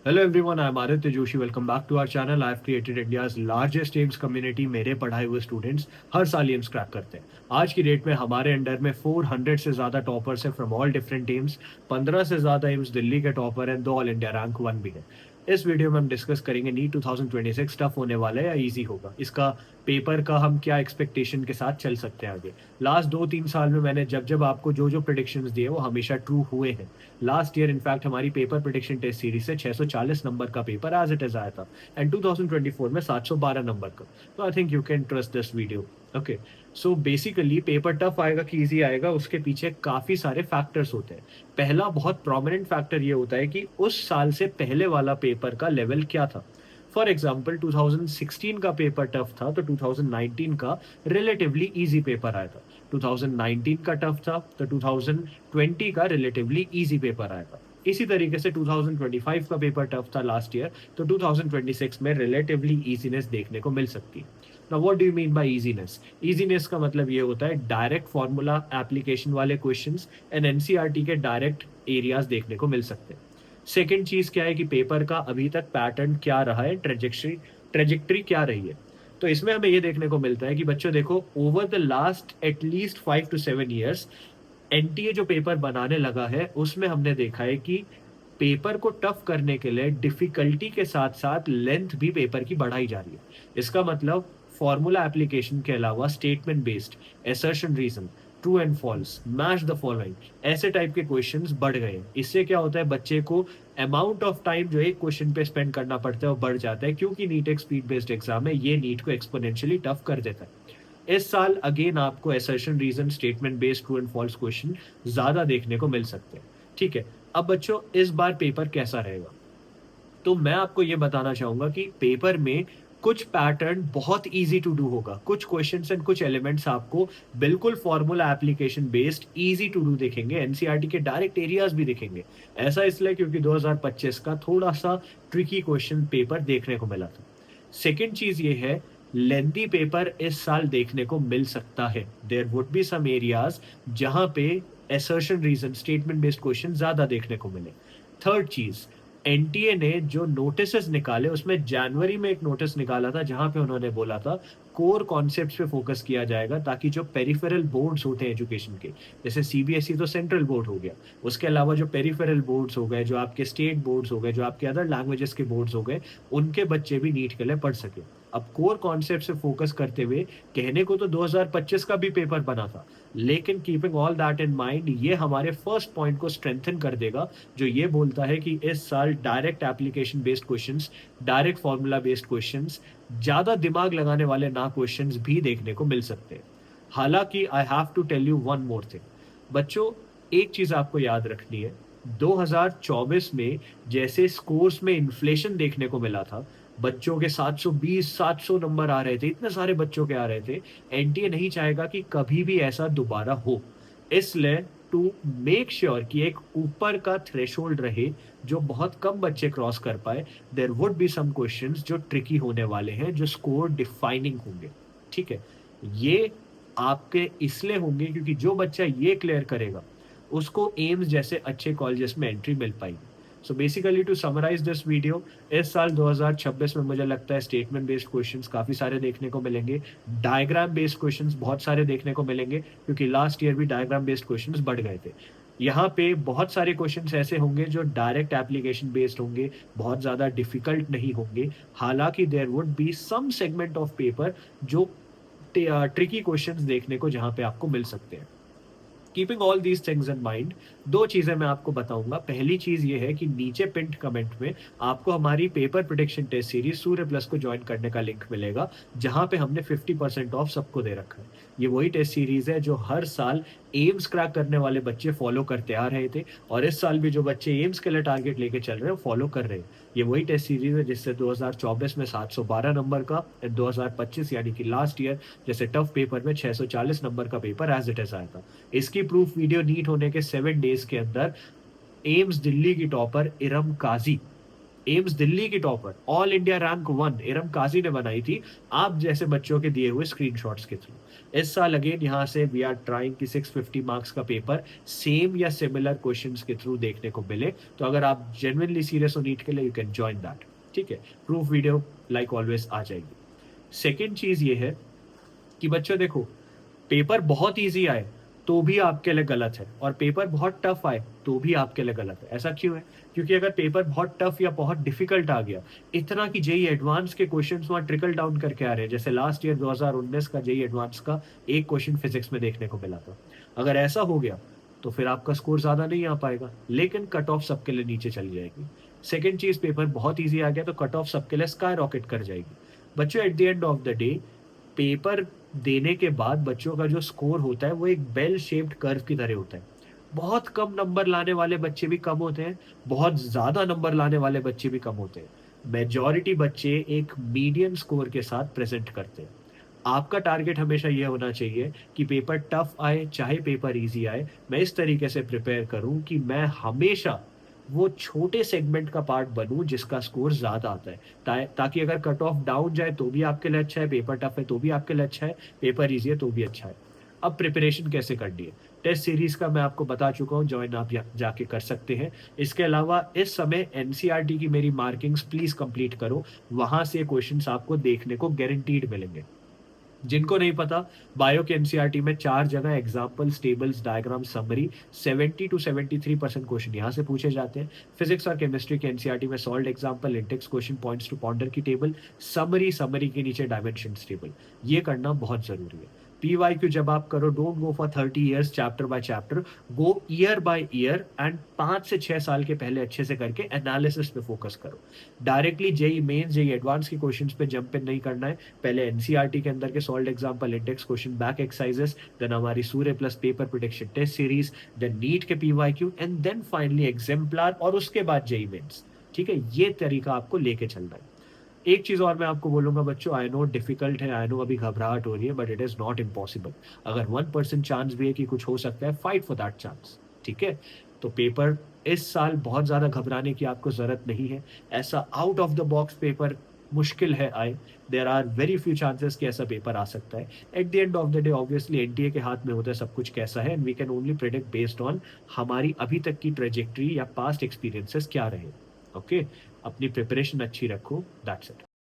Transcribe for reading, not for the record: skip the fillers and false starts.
Hello everyone, I'm Aditya Joshi. Welcome back to our channel. I've created India's largest AIIMS community. मेरे पढ़ाए हुए students हर साल AIIMS crack करते हैं. आज की डेट में हमारे अंडर में 400 से ज़्यादा टॉपर्स हैं फ्रॉम ऑल डिफरेंट एम्स. 15 से ज़्यादा एम्स दिल्ली के टॉपर हैं, 2 ऑल इंडिया रैंक 1 भी है. इस वीडियो में हम डिस्कस करेंगे नीट 2026 टफ होने वाला है या इजी होगा. इसका पेपर का हम क्या एक्सपेक्टेशन के साथ चल सकते हैं आगे. लास्ट 2-3 साल में मैंने जब आपको जो प्रिडिक्शंस दिए वो हमेशा ट्रू हुए हैं. लास्ट ईयर इनफैक्ट हमारी पेपर प्रिडिक्शन टेस्ट सीरीज से 640 नंबर का पेपर एज इट इज आया था एंड 2024 में 712 नंबर का. तो I think you can trust this video. Okay, so basically paper tough आएगा कि इजी आएगा उसके पीछे काफी सारे फैक्टर्स होते हैं. पहला बहुत प्रोमिनेंट फैक्टर ये होता है कि उस साल से पहले वाला पेपर का लेवल क्या था. फॉर एग्जाम्पल 2016 का पेपर टफ था तो 2019 का रिलेटिवली इजी पेपर आया था. 2019 का टफ था तो 2020 का रिलेटिवली इजी पेपर आएगा. इसी तरीके से 2025 का पेपर टफ था लास्ट ईयर तो 2026 में रिलेटिवली इजीनेस देखने को मिल सकती है. Now what do you mean by easiness? Easiness का मतलब ये होता है डायरेक्ट फॉर्मूला एप्लीकेशन वाले क्वेश्चंस एंड एनसीईआरटी के डायरेक्ट एरियाज देखने को मिल सकते हैं. सेकेंड चीज क्या है कि पेपर का अभी तक पैटर्न क्या रहा है, ट्रेजेक्ट्री क्या रही है. तो इसमें हमें ये देखने को मिलता है कि बच्चों देखो, over the last at least 5 to 7 years NTA जो पेपर बनाने लगा है उसमें हमने देखा है कि पेपर को टफ करने के लिए डिफिकल्टी के साथ साथ लेंथ भी पेपर की बढ़ाई जा रही है. इसका मतलब फॉर्मूला एप्लीकेशन के अलावा statement based, assertion reason, true and false, match the following, ऐसे टाइप के क्वेश्चंस बढ़ गए हैं. इससे क्या होता है, बच्चे को अमाउंट ऑफ टाइम जो एक क्वेश्चन पे स्पेंड करना पड़ता है वो बढ़ जाता है, क्योंकि नीट एक स्पीड बेस्ड एग्जाम है. ये नीट को एक्सपोनेंशियली टफ कर देता है. इस साल अगेन आपको assertion reason, statement based, true and false question ज्यादा देखने को मिल सकते हैं. ठीक है, अब बच्चों इस बार पेपर कैसा रहेगा, तो मैं आपको ये बताना चाहूंगा कि पेपर में कुछ पैटर्न बहुत इजी टू डू होगा. कुछ क्वेश्चंस एंड कुछ एलिमेंट्स आपको बिल्कुल formula application based easy to do दिखेंगे. एनसीईआरटी के डायरेक्ट एरियाज भी दिखेंगे. ऐसा इसलिए क्योंकि 2025 का थोड़ा सा ट्रिकी क्वेश्चन पेपर देखने को मिला था. सेकेंड चीज ये है, लेंदी पेपर इस साल देखने को मिल सकता है. There would be some areas जहां पे assertion reason, statement based question ज्यादा देखने को मिले. थर्ड चीज, एनटीए ने जो नोटिस निकाले उसमें जनवरी में एक नोटिस निकाला था जहां पे उन्होंने बोला था कोर कॉन्सेप्ट्स पे फोकस किया जाएगा, ताकि जो पेरिफेरल बोर्ड्स होते हैं एजुकेशन के, जैसे सीबीएसई तो सेंट्रल बोर्ड हो गया, उसके अलावा जो पेरिफेरल बोर्ड्स हो गए, जो आपके स्टेट बोर्ड्स हो गए, जो आपके अदर लैंग्वेजेस के बोर्ड्स हो गए, उनके बच्चे भी नीट के लिए पढ़ सके. अब कोर कॉन्सेप्ट से फोकस करते हुए कहने को तो 2025 का भी पेपर बना था, लेकिन keeping all that in mind ये हमारे फर्स्ट पॉइंट को स्ट्रेंथन कर देगा जो ये बोलता है कि इस साल direct application based questions, direct formula based questions, ज्यादा दिमाग लगाने वाले ना क्वेश्चंस भी देखने को मिल सकते हैं. हालांकि I have to tell you one more thing. बच्चों एक चीज आपको याद रखनी है, 2024 में जैसे स्कोर्स में इन्फ्लेशन देखने को मिला था, बच्चों के 720-700 नंबर आ रहे थे, इतने सारे बच्चों के आ रहे थे, एनटीए नहीं चाहेगा कि कभी भी ऐसा दोबारा हो. इसलिए टू मेक श्योर कि एक ऊपर का थ्रेशोल्ड रहे जो बहुत कम बच्चे क्रॉस कर पाए, there would be some questions जो ट्रिकी होने वाले हैं, जो स्कोर डिफाइनिंग होंगे. ठीक है, ये आपके इसलिए होंगे क्योंकि जो बच्चा ये क्लियर करेगा उसको एम्स जैसे अच्छे कॉलेजेस में एंट्री मिल पाएगी. So basically to summarise this video, इस साल 2026 में मुझे लगता है स्टेटमेंट बेस्ड क्वेश्चंस काफी सारे देखने को मिलेंगे, डायग्राम बेस्ड क्वेश्चंस बहुत सारे देखने को मिलेंगे, क्योंकि लास्ट ईयर भी डायग्राम बेस्ड क्वेश्चंस बढ़ गए थे. यहाँ पे बहुत सारे क्वेश्चंस ऐसे होंगे जो डायरेक्ट एप्लीकेशन बेस्ड होंगे, बहुत ज्यादा डिफिकल्ट नहीं होंगे. हालांकि there would be some segment of paper जो ट्रिकी क्वेश्चंस देखने को जहां पे आपको मिल सकते हैं. Keeping all these things in mind, दो चीजें मैं आपको बताऊंगा. पहली चीज ये है कि नीचे पिंड कमेंट में आपको हमारी पेपर प्रिडिक्शन टेस्ट सीरीज सूर्य प्लस को ज्वाइन करने का लिंक मिलेगा, जहां पे हमने 50% ऑफ सबको दे रखा है. ये वही टेस्ट सीरीज है जो हर साल एम्स क्रैक करने वाले बच्चे फॉलो करते आ रहे थे, और इस साल भी जो बच्चे एम्स के लिए टारगेट लेके चल रहे हैं फॉलो कर रहे हैं. ये वही टेस्ट सीरीज है जिससे 2024 में 712 नंबर का, 2025 यानी कि लास्ट ईयर जैसे टफ पेपर में 640 नंबर का पेपर एज इट इज आया था. इसकी प्रूफ वीडियो नीट होने के 7 डेज के अंदर एम्स दिल्ली की टॉपर इरम काजी एम्स दिल्ली की topper, all India rank 1 Iram Kazi ने बनाई थी, आप जैसे बच्चों के दिए हुए स्क्रीनशॉट्स के थ्रू। इस साल अगेन यहाँ से वी आर ट्राइंग कि 650 मार्क्स का पेपर सेम या सिमिलर क्वेश्चंस के थ्रू देखने को मिले। तो अगर आप जेन्युइनली सीरियस हो नीट के लिए, यू कैन जॉइन दैट। ठीक है? प्रूफ वीडियो लाइक ऑलवेज़ आ जाएगी। सेकंड चीज़ ये है कि बच्चों देखो, पेपर बहुत ईज़ी आए, तो भी आपके लिए गलत है और पेपर बहुत टफ आए, तो भी आपके लिए गलत है। ऐसा क्यों है? क्योंकि अगर पेपर बहुत टफ या बहुत डिफ़िकल्ट आ गया, इतना कि जेईई एडवांस के क्वेश्चन्स वहाँ ट्रिकल डाउन करके आ रहे हैं, जैसे लास्ट ईयर 2019 का जेईई एडवांस का एक क्वेश्चन फिज़िक्स में देखने को मिला था। अगर ऐसा हो गया, तो फिर आपका स्कोर ज़्यादा नहीं आ पाएगा, लेकिन कट ऑफ सबके लिए नीचे चली जाएगी। सेकंड चीज़, पेपर बहुत ईज़ी आ गया, तो कट ऑफ सबके लिए स्काई रॉकेट कर जाएगी। बच्चों eight the end of the day, paper देने के बाद बच्चों का जो स्कोर होता है वो एक बेल शेप्ड कर्व की तरह होता है। बहुत कम नंबर लाने वाले बच्चे भी कम होते हैं, बहुत ज़्यादा नंबर लाने वाले बच्चे भी कम होते हैं। मेजॉरिटी बच्चे एक मीडियन स्कोर के साथ प्रेज़ेंट करते हैं। आपका टारगेट हमेशा ये होना चाहिए कि पेपर टफ आए, चाहे पेपर ईज़ी आए, मैं इस तरीके से प्रिपेयर करूँ कि मैं हमेशा वो छोटे सेगमेंट का पार्ट बनूँ जिसका स्कोर ज़्यादा आता है। ताकि अगर कट ऑफ डाउन जाए तो भी आपके लिए अच्छा है, पेपर टफ है तो भी आपके लिए अच्छा है, पेपर ईज़ी है तो भी अच्छा है। अब प्रिपरेशन कैसे करनी है? टेस्ट सीरीज़ का मैं आपको बता चुका हूँ, जॉइन आप या जाके कर सकते हैं। इसके अलावा इस समय एनसीईआरटी की मेरी मार्किंग्स प्लीज़ कंप्लीट करो, वहाँ से क्वेश्चन्स आपको देखने को गारंटीड मिलेंगे। जिनको नहीं पता, बायो के एनसीईआरटी में 4 जगह examples, tables, diagram, summary 70 to 73% question यहाँ से पूछे जाते हैं। फिजिक्स और केमिस्ट्री के एनसीईआरटी में solved example, index question, points to ponder की टेबल, समरी के नीचे डायमेंशंस टेबल। ये करना बहुत ज़रूरी है। पीवाईक्यू जब आप करो, don't go for 30 years chapter by chapter, go year by year and 5 से 6 साल के पहले अच्छे से करके एनालिसिस पे फोकस करो। Directly JEE Mains, JEE advance के क्वेश्चंस पे जंप इन नहीं करना है। पहले एनसीईआरटी के अंदर के solved example, index question, back exercises, then हमारी Surya plus paper prediction test series, then NEET के PYQ and then finally exemplar और उसके बाद जेईई मेंस। ठीक है? ये तरीका आपको लेके चलना है। एक चीज़ और मैं आपको बोलूँगा बच्चों, आई नो डिफ़िकल्ट है, आई नो अभी घबराहट हो रही है, but it is not impossible. अगर 1% चांस भी है कि कुछ हो सकता है, फाइट फॉर दैट चांस। ठीक है? तो पेपर इस साल बहुत ज़्यादा घबराने की आपको ज़रूरत नहीं है। ऐसा out of the box paper मुश्किल है आए। There are very few chances कि ऐसा पेपर आ सकता है। At the end of the day obviously NTA के हाथ में होता है सब कुछ कैसा है, and we can only predict based on हमारी अभी तक की ट्रैजेक्टरी या पास्ट एक्सपीरियंसेस क्या रहे। ओके? अपनी प्रिपरेशन अच्छी रखो, दैट्स इट।